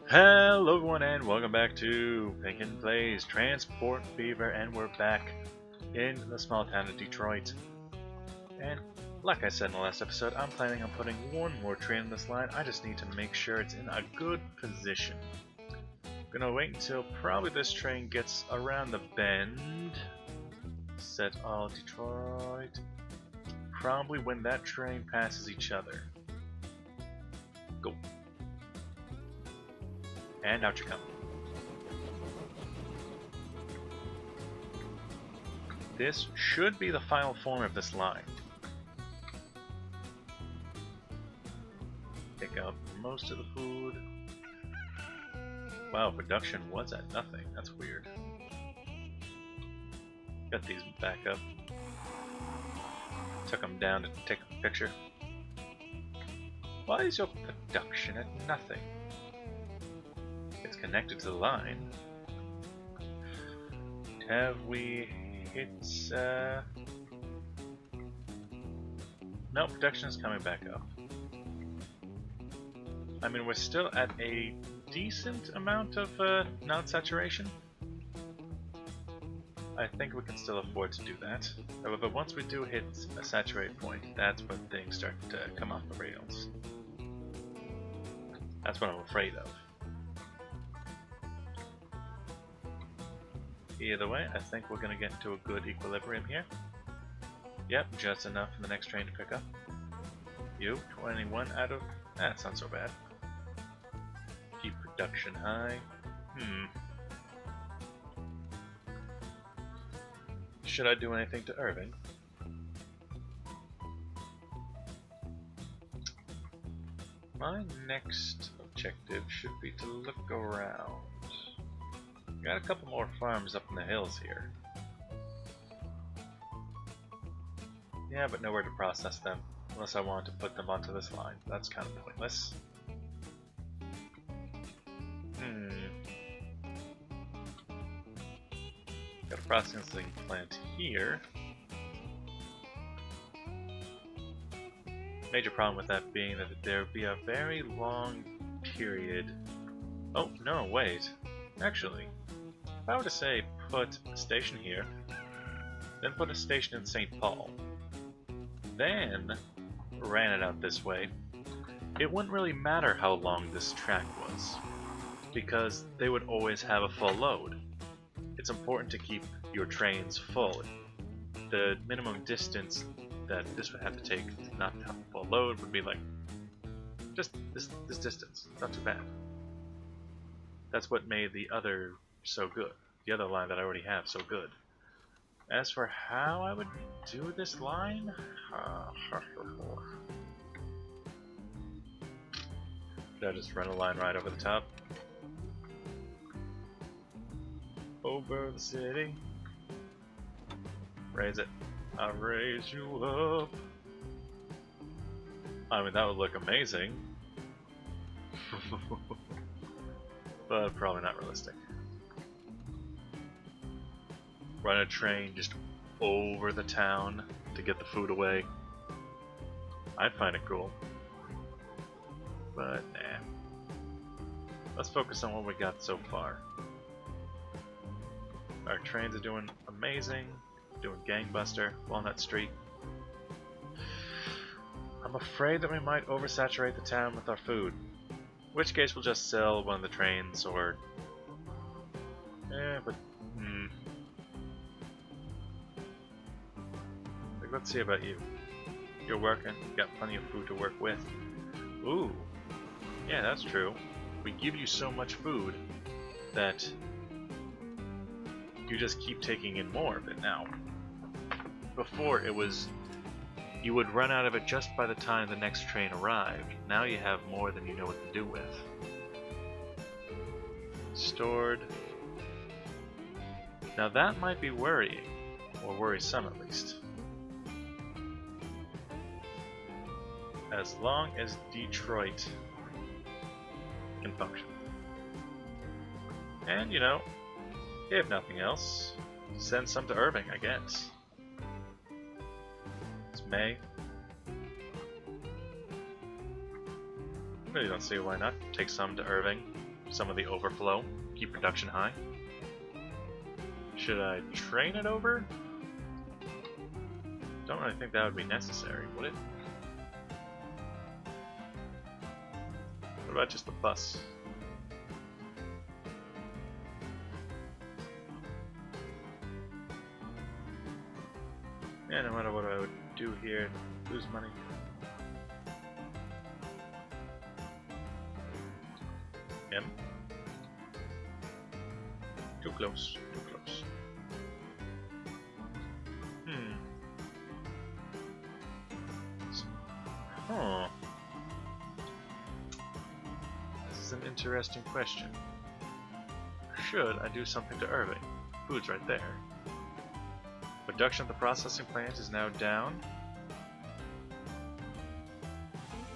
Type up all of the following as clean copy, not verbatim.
Hello everyone and welcome back to Penkitten Plays Transport Fever, and we're back in the small town of Detroit. And like I said in the last episode, I'm planning on putting one more train in this line. I just need to make sure it's in a good position. I'm gonna wait until probably this train gets around the bend. Set all Detroit. Probably when that train passes each other. Go. And out you come. This should be the final form of this line. Take out most of the food. Wow, production was at nothing. That's weird. Got these back up. Took them down to take a picture. Why is your production at nothing? It's connected to the line. Have we hit... No, production is coming back up. I mean, we're still at a decent amount of non-saturation. I think we can still afford to do that. However, once we do hit a saturated point, that's when things start to come off the rails. That's what I'm afraid of. Either way, I think we're going to get into a good equilibrium here. Yep, just enough for the next train to pick up. You, 21 out of... That's not so bad. Keep production high. Should I do anything to Irving? My next objective should be to look around. Got a couple more farms up in the hills here. Yeah, but nowhere to process them, unless I want to put them onto this line. That's kind of pointless. Got a processing plant here. Major problem with that being that there would be a very long period. Oh, no, wait. Actually, if I were to say put a station here, then put a station in St. Paul, then ran it out this way, it wouldn't really matter how long this track was, because they would always have a full load. It's important to keep your trains full. The minimum distance that this would have to take to not have a full load would be like just this distance. Not too bad. That's what made the other so good. The other line that I already have so good. As for how I would do this line, did I just run a line right over the top? Over the city. Raise it. I'll raise you up. I mean, that would look amazing. But probably not realistic. Run a train just over the town to get the food away. I'd find it cool. But nah. Let's focus on what we got so far. Our trains are doing amazing. Doing gangbuster. Walnut Street. I'm afraid that we might oversaturate the town with our food. In which case we'll just sell one of the trains or... Like, let's see about you. You're working, you've got plenty of food to work with. Ooh. Yeah, that's true. We give you so much food that you just keep taking in more of it now. Before it was you would run out of it just by the time the next train arrived. Now you have more than you know what to do with. Stored. Now that might be worrying, or worrisome at least. As long as Detroit can function. And, you know, if nothing else, send some to Irving, I guess. It's May. Really don't see why not. Take some to Irving. some of the overflow, keep production high. Should I train it over? Don't really think that would be necessary, would it? What about just the bus? Yeah, no matter what I would do here, lose money. M. Too close, too close. Huh. This is an interesting question. Should I do something to Irving? Food's right there. Production at the processing plant is now down.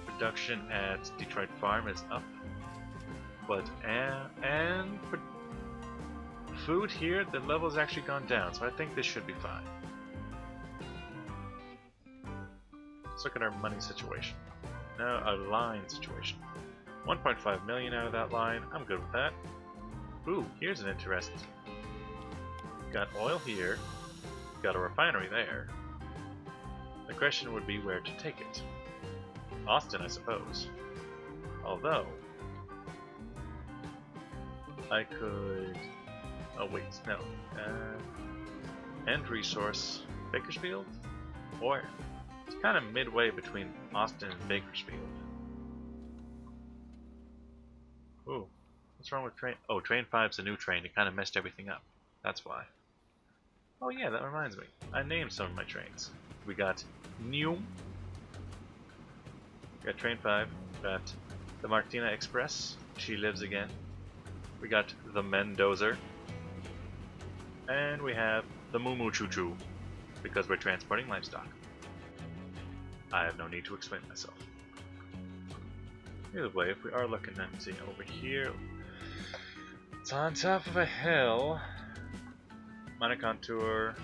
Production at Detroit Farm is up. But and food here, the level's actually gone down, so I think this should be fine. Let's look at our money situation. Now, a line situation. 1.5 million out of that line. I'm good with that. Ooh, here's an interesting. Got oil here. Got a refinery there. The question would be where to take it. Austin, I suppose. Although, I could... Oh wait, no. End resource, Bakersfield? Or, it's kind of midway between Austin and Bakersfield. Ooh, what's wrong with train? Oh, train 5's a new train. It kind of messed everything up. That's why. Oh yeah, that reminds me. I named some of my trains. We got New. We got train 5. We got the Martina Express. She lives again. We got the Mendozer. And we have the Moo Moo Choo Choo, because we're transporting livestock. I have no need to explain myself. Either way, if we are looking at seeing over here, it's on top of a hill. Minor contour,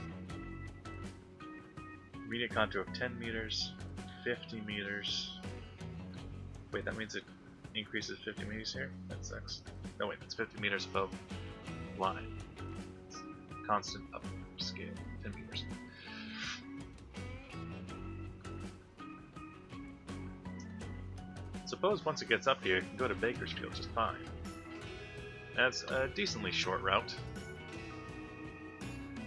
immediate contour of 10 meters, 50 meters. Wait, that means it increases 50 meters here? That sucks. No, wait, that's 50 meters above line. It's constant up scale, 10 meters. Suppose once it gets up here, it can go to Bakersfield just fine. That's a decently short route.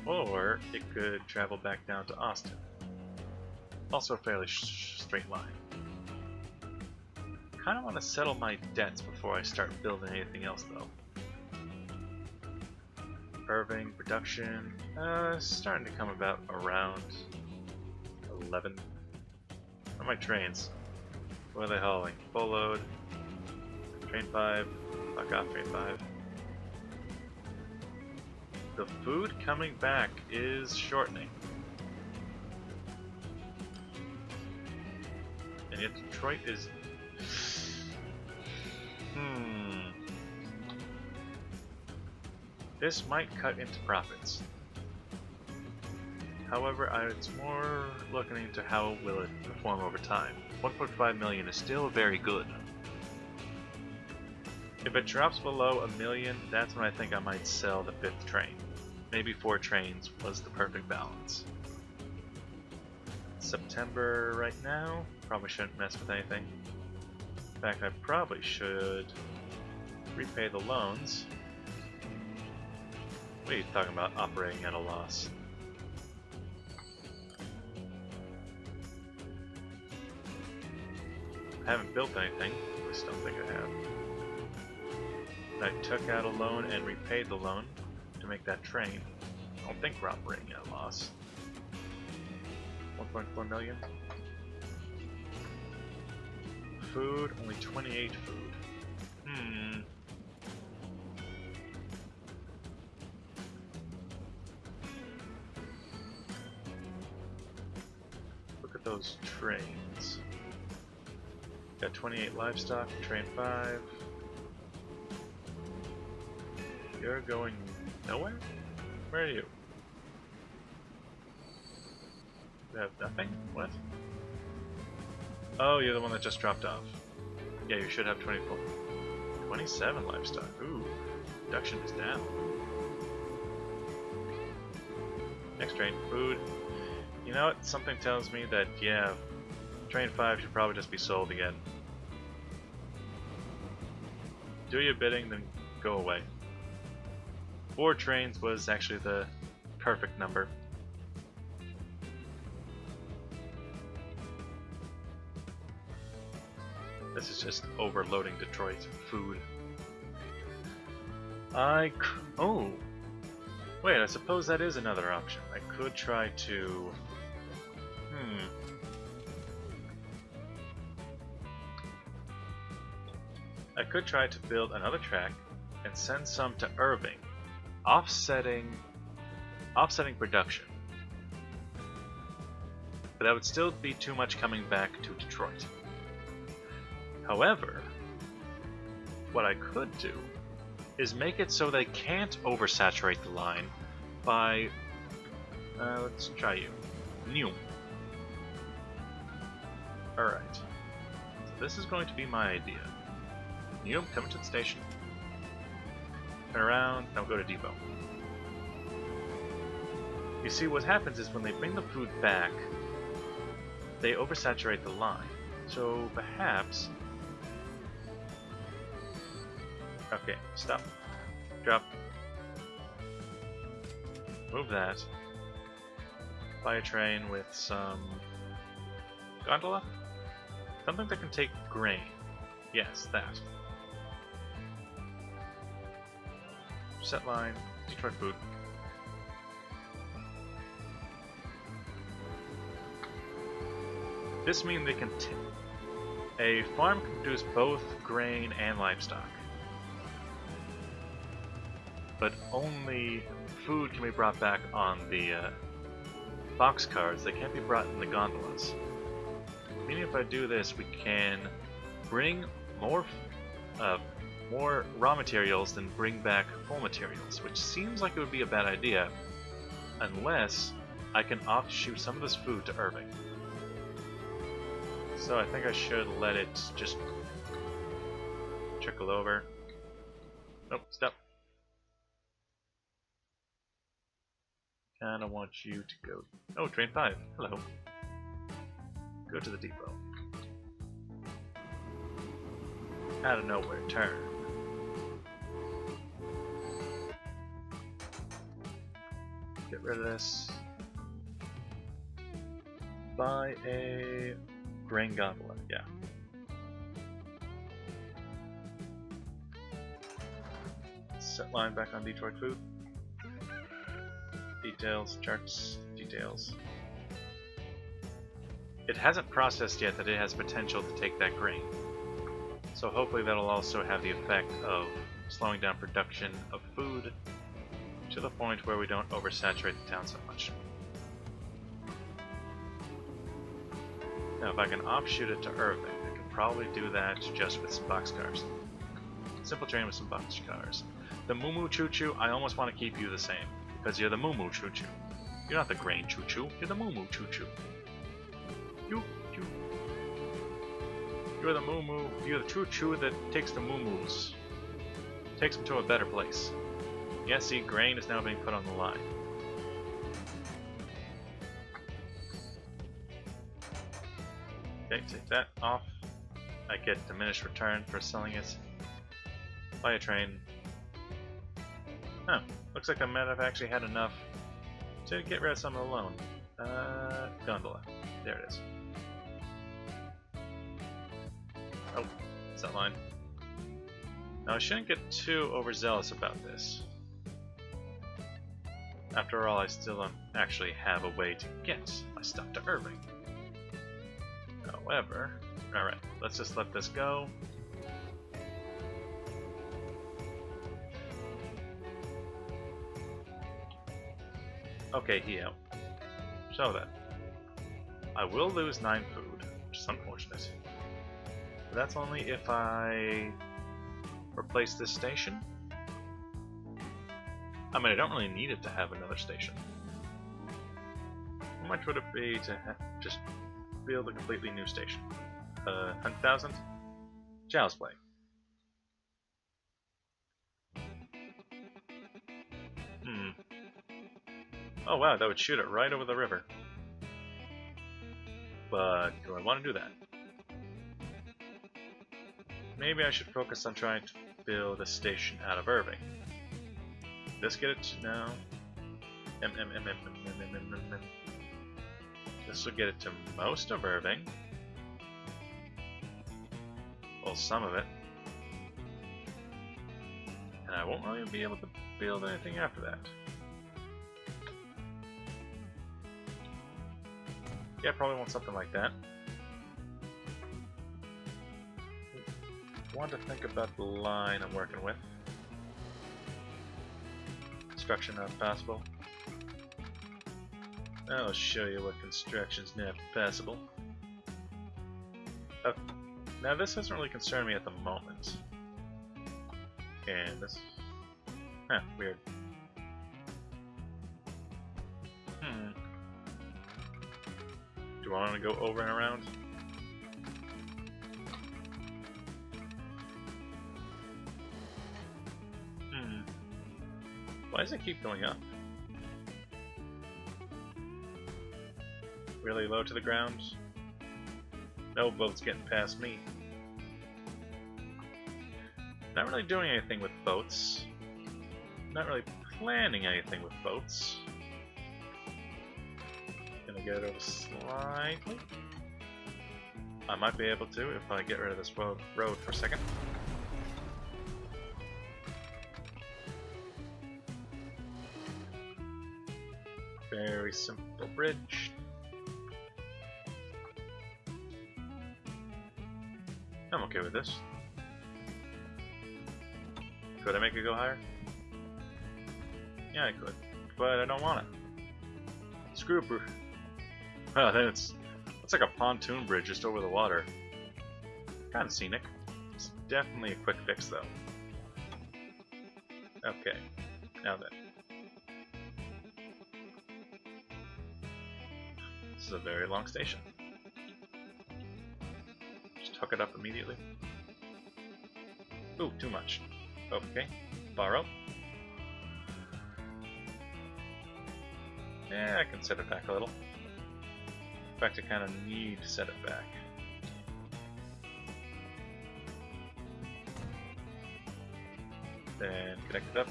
Or it could travel back down to Austin. Also a fairly straight line. Kind of want to settle my debts before I start building anything else though. Irving, production, starting to come about around 11. What are my trains? What are they hauling? Full load. Train 5. Fuck off, train 5. The food coming back is shortening. And yet Detroit is... This might cut into profits. However, it's more looking into how will it perform over time. 1.5 million is still very good. If it drops below a million, that's when I think I might sell the 5th train. Maybe 4 trains was the perfect balance. September right now, probably shouldn't mess with anything. In fact, I probably should repay the loans. What are you talking about operating at a loss? I haven't built anything. I just don't think I have. I took out a loan and repaid the loan to make that train. I don't think we're operating at a loss. 1.4 million. Food, only 28 food. Look at those trains. Got 28 livestock, train 5. You're going nowhere? Where are you? You have nothing? What? Oh, you're the one that just dropped off. Yeah, you should have 24. 27 livestock. Ooh, production is down. Next train, food. You know what? Something tells me that, yeah, train 5 should probably just be sold again. Do your bidding, then go away. 4 trains was actually the perfect number. This is just overloading Detroit food. Oh! Wait, I suppose that is another option. I could try to... I could try to build another track and send some to Irving, offsetting production. But that would still be too much coming back to Detroit. However, what I could do is make it so they can't oversaturate the line by, let's try you, new. Alright, so this is going to be my idea. New, come to the station. Turn around, now go to depot. You see, what happens is when they bring the food back, they oversaturate the line. So perhaps... Okay, stop. Drop. Move that. Buy a train with some... gondola? Something that can take grain. Yes, that. Set line, Detroit food. This means they can a farm can produce both grain and livestock. But only food can be brought back on the boxcars. They can't be brought in the gondolas. Meaning if I do this, we can bring more raw materials than bring back full materials, which seems like it would be a bad idea unless I can offshoot some of this food to Irving. So I think I should let it just trickle over. Nope, stop. And I want you to go... Oh, train 5. Hello. Go to the depot. Out of nowhere, turn. Get rid of this. Buy a grain gondola, yeah. Set line back on Detroit food. Details, charts, details. It hasn't processed yet that it has potential to take that grain. So hopefully that'll also have the effect of slowing down production of food to the point where we don't oversaturate the town so much. Now if I can offshoot it to Irving, I can probably do that just with some boxcars. Simple train with some boxcars. The Moo Moo Choo Choo, I almost want to keep you the same, because you're the Moo Moo Choo Choo. You're not the grain Choo Choo, you're the Moo Moo Choo Choo. You're the Moo Moo, you're the Choo Choo that takes the Moo Moos. Takes them to a better place. Yeah, see, grain is now being put on the line. Okay, take that off. I get diminished return for selling it. Buy a train. Huh, looks like I might have actually had enough to get rid of some of the loan. Gondola. There it is. Oh, it's that line. Now I shouldn't get too overzealous about this. After all, I still don't actually have a way to get my stuff to Irving. However, alright, let's just let this go. Okay, he out. So then, I will lose 9 food, which is unfortunate. But that's only if I replace this station. I mean, I don't really need it to have another station. How much would it be to just build a completely new station? 100,000? Child's Play. Oh wow, that would shoot it right over the river. But do I want to do that? Maybe I should focus on trying to build a station out of Irving. This get it? No. This will get it to most of Irving. Well, some of it. And I won't really be able to build anything after that. Yeah, probably want something like that. Want to think about the line I'm working with. Construction not possible. I'll show you what construction's not possible. Okay. Now this doesn't really concern me at the moment. And this... Huh, weird. Do I want to go over and around? Why does it keep going up? Really low to the ground? No boat's getting past me. Not really doing anything with boats. Not really planning anything with boats. Gonna get it over slightly. I might be able to if I get rid of this road for a second. Very simple bridge. I'm okay with this. Could I make it go higher? Yeah, I could. But I don't want it. Screw it, bro. Oh, then it's like a pontoon bridge just over the water. Kind of scenic. It's definitely a quick fix, though. Okay. Now then. This is a very long station. Just hook it up immediately. Ooh, too much. Okay, borrow. Yeah, I can set it back a little. In fact, I kind of need to set it back. Then connect it up.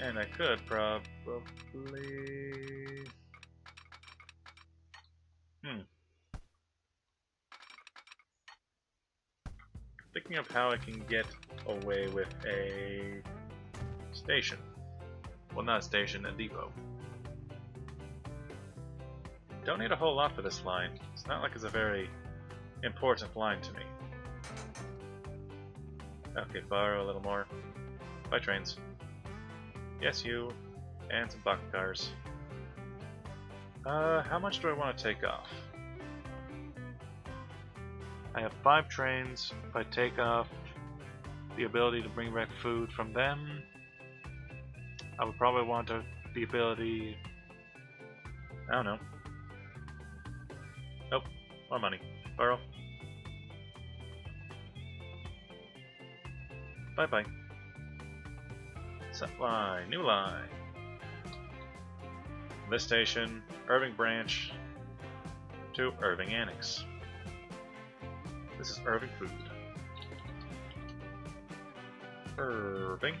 And I could probably... Thinking of how I can get away with a station. Well, not a station, a depot. Don't need a whole lot for this line. It's not like it's a very important line to me. Okay, borrow a little more. Buy trains. Yes, you. And some bucket cars. How much do I want to take off? I have 5 trains. If I take off the ability to bring back food from them, I would probably want the ability... I don't know. Nope. More money. Borrow. Bye-bye. Set line. New line. This station, Irving Branch to Irving Annex. This is Irving food. Irving.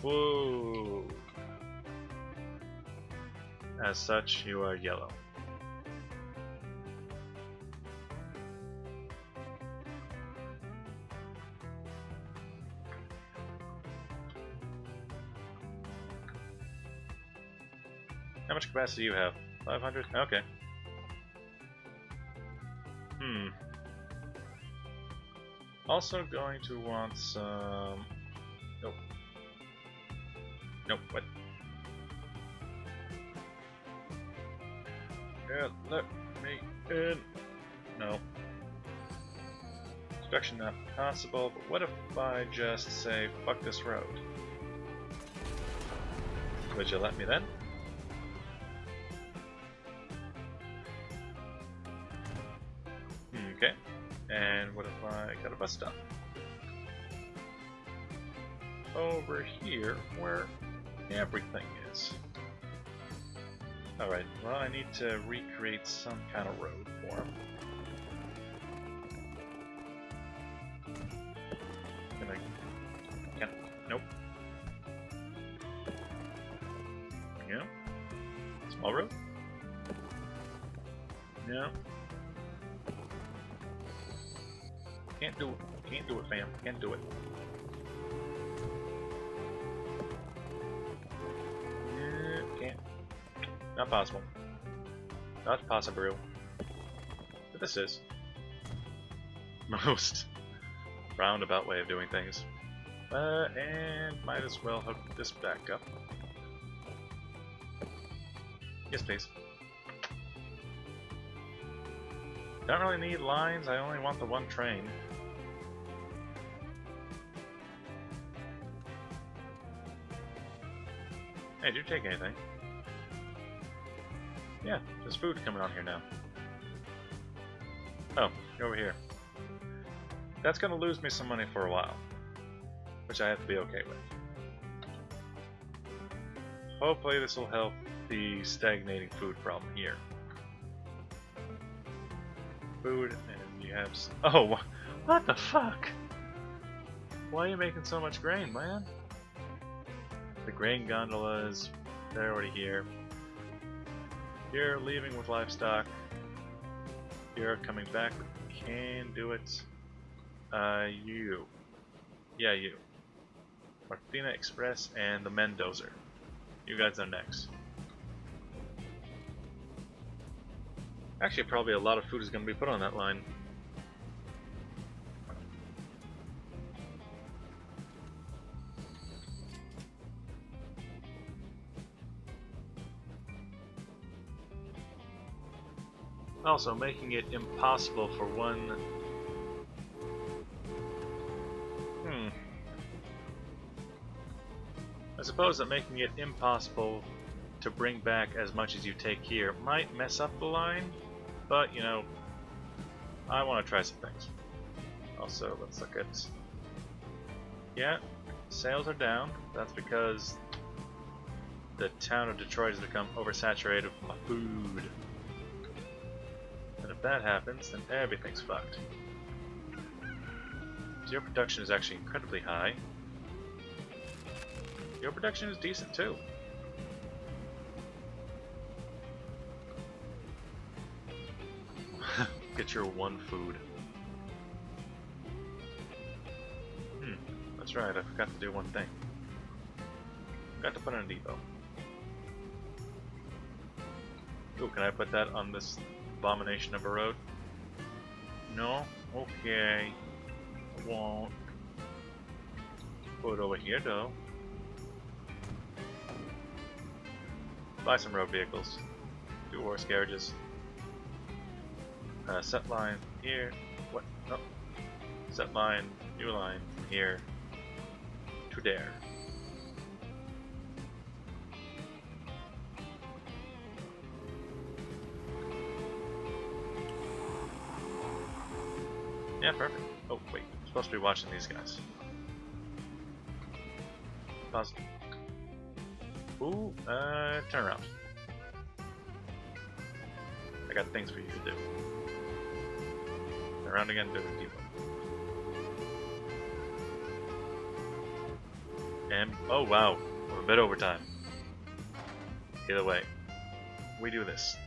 Whoa. As such, you are yellow. How much capacity do you have? 500? Okay. Also going to want some... Nope. Nope, what? Yeah, let me in. No. Construction not possible, but what if I just say, fuck this road? Would you let me then? Okay. And what if I got a bus stop? Over here, where Everything is. Alright, well I need to recreate some kind of road for him. Nope. Yeah. Small road? No. Can't do it. Can't do it, fam. Can't do it. Can't. Not possible. Not possible. But this is most roundabout way of doing things. And might as well hook this back up. Yes, please. Don't really need lines, I only want the one train. Hey, did you take anything? Yeah, there's food coming on here now. Oh, you're over here. That's gonna lose me some money for a while, which I have to be okay with. Hopefully this will help the stagnating food problem here. Food, and you have... Oh, what the fuck? Why are you making so much grain, man? The grain gondolas, they're already here. You're leaving with livestock. You're coming back. Can do it. You. Yeah, you. Martina Express and the Mendozer. You guys are next. Actually, probably a lot of food is going to be put on that line. Also, making it impossible for one... I suppose that making it impossible to bring back as much as you take here might mess up the line, but, you know, I want to try some things. Also, let's look at... Yeah, sales are down. That's because the town of Detroit has become oversaturated with my food. And if that happens, then everything's fucked. So your production is actually incredibly high. Your production is decent too. Get your one food. That's right, I forgot to do one thing. Forgot to put in a depot. Ooh, can I put that on this abomination of a road? No? Okay. I won't. Put it over here though. Buy some road vehicles. 2 horse carriages. Set line here. What? No. Set line, new line from here to there. Yeah, perfect. Oh, wait. I'm supposed to be watching these guys. Pause. Ooh, turn around. I got things for you to do. Turn around again, do a depot. And, oh wow, we're a bit over time. Either way, we do this.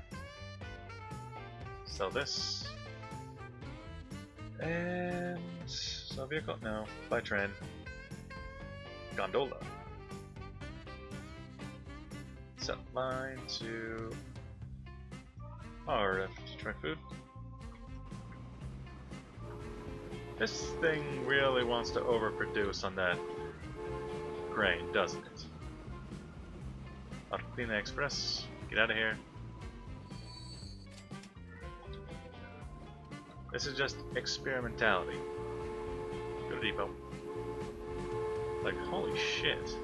Sell this. And sell vehicle? No. Buy train. Gondola. Set line to RF Detroit food. This thing really wants to overproduce on that grain, doesn't it? Penkitten Express, get out of here. This is just experimentality. Go to depot. Like, holy shit.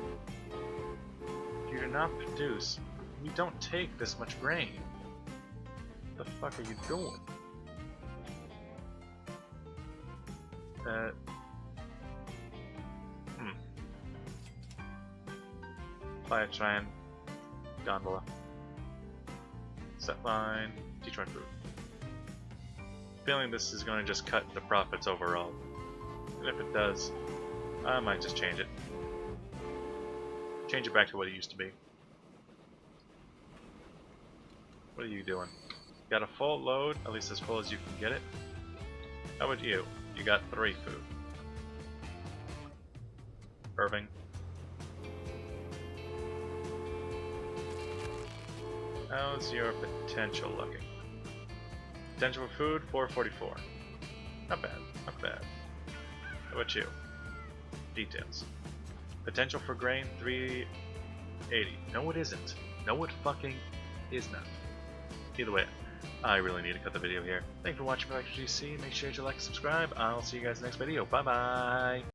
You do not produce. You don't take this much grain. What the fuck are you doing? Fire Tran, Gondola, Set Line, Detroit Food. Feeling this is going to just cut the profits overall. And if it does, I might just change it. Change it back to what it used to be. What are you doing? Got a full load, at least as full as you can get it. How about you? You got 3 food. Irving. How's your potential looking? Potential for food, 444. Not bad, not bad. How about you? Details. Potential for grain, 380. No it isn't. No it fucking is not. Either way, I really need to cut the video here. Thanks for watching GC. Make sure to like and subscribe. I'll see you guys next video. Bye bye!